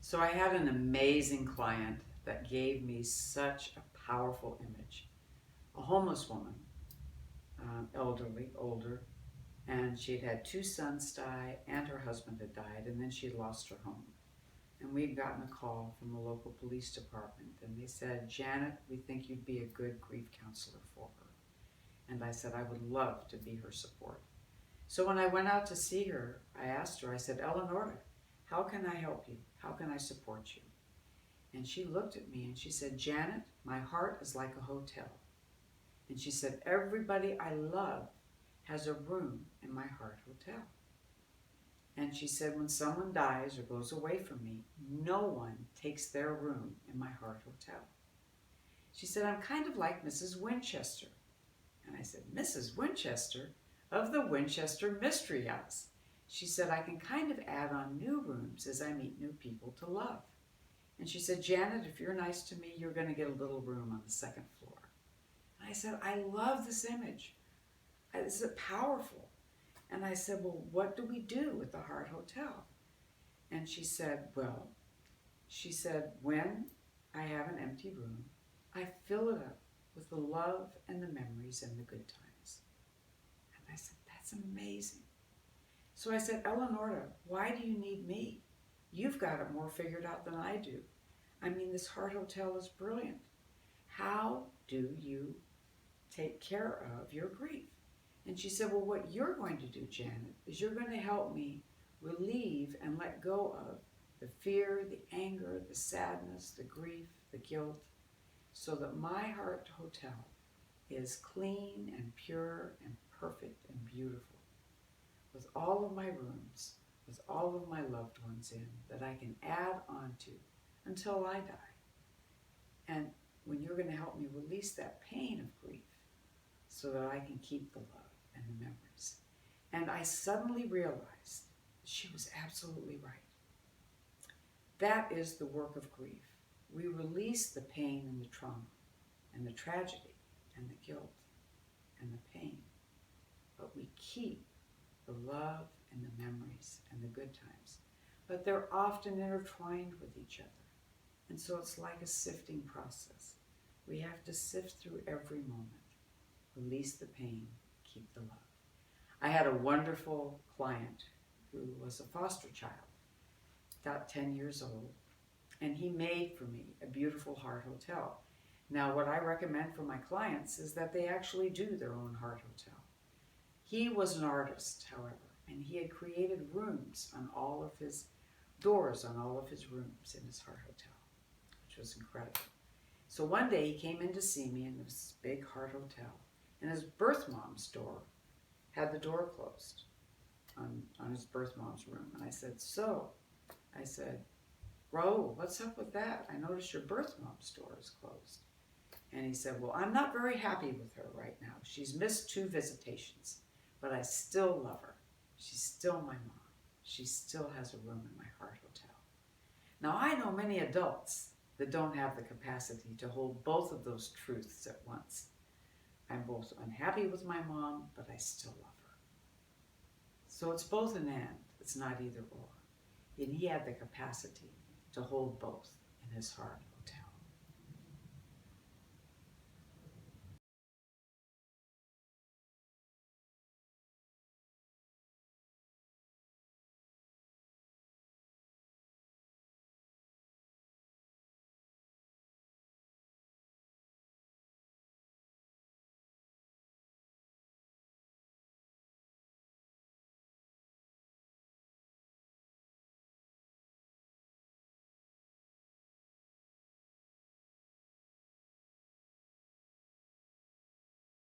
So I had an amazing client that gave me such a powerful image. A homeless woman, elderly, older, and she'd had two sons die and her husband had died, and then she lost her home. And we'd gotten a call from the local police department, and they said, "Janet, we think you'd be a good grief counselor for her." And I said, "I would love to be her support." So when I went out to see her, I asked her, I said, "Eleonora, how can I help you? How can I support you?" And she looked at me and she said, "Janet, my heart is like a hotel." And she said, "Everybody I love has a room in my heart hotel." And she said, "When someone dies or goes away from me, no one takes their room in my heart hotel." She said, "I'm kind of like Mrs. Winchester." And I said, "Mrs. Winchester of the Winchester Mystery House." She said, "I can kind of add on new rooms as I meet new people to love." And she said, "Janet, if you're nice to me, you're going to get a little room on the second floor." And I said, "I love this image. This is powerful." And I said, "Well, what do we do with the Heart Hotel?" And she said, "When I have an empty room, I fill it up with the love and the memories and the good times." And I said, "That's amazing." So I said, "Eleonora, why do you need me? You've got it more figured out than I do. I mean, this Heart Hotel is brilliant. How do you take care of your grief?" And she said, "Well, what you're going to do, Janet, is you're going to help me relieve and let go of the fear, the anger, the sadness, the grief, the guilt, so that my Heart Hotel is clean and pure and perfect and beautiful, with all of my rooms, with all of my loved ones in, that I can add on to until I die. And when you're going to help me release that pain of grief so that I can keep the love and the memories." And I suddenly realized she was absolutely right. That is the work of grief. We release the pain and the trauma and the tragedy and the guilt and the pain, but we keep the love and the memories and the good times. But they're often intertwined with each other. And so it's like a sifting process. We have to sift through every moment, release the pain, keep the love. I had a wonderful client who was a foster child, about 10 years old, and he made for me a beautiful Heart Hotel. Now, what I recommend for my clients is that they actually do their own Heart Hotel. He was an artist, however, and he had created rooms on all of his doors, on all of his rooms in his Heart Hotel, which was incredible. So one day he came in to see me in this big Heart Hotel, and his birth mom's door had the door closed on his birth mom's room. And I said, "Raul, what's up with that? I noticed your birth mom's door is closed." And he said, "Well, I'm not very happy with her right now. She's missed 2 visitations, but I still love her. She's still my mom. She still has a room in my Heart Hotel." Now, I know many adults that don't have the capacity to hold both of those truths at once. I'm both unhappy with my mom, but I still love her. So it's both an and. It's not either or. And he had the capacity to hold both in his heart.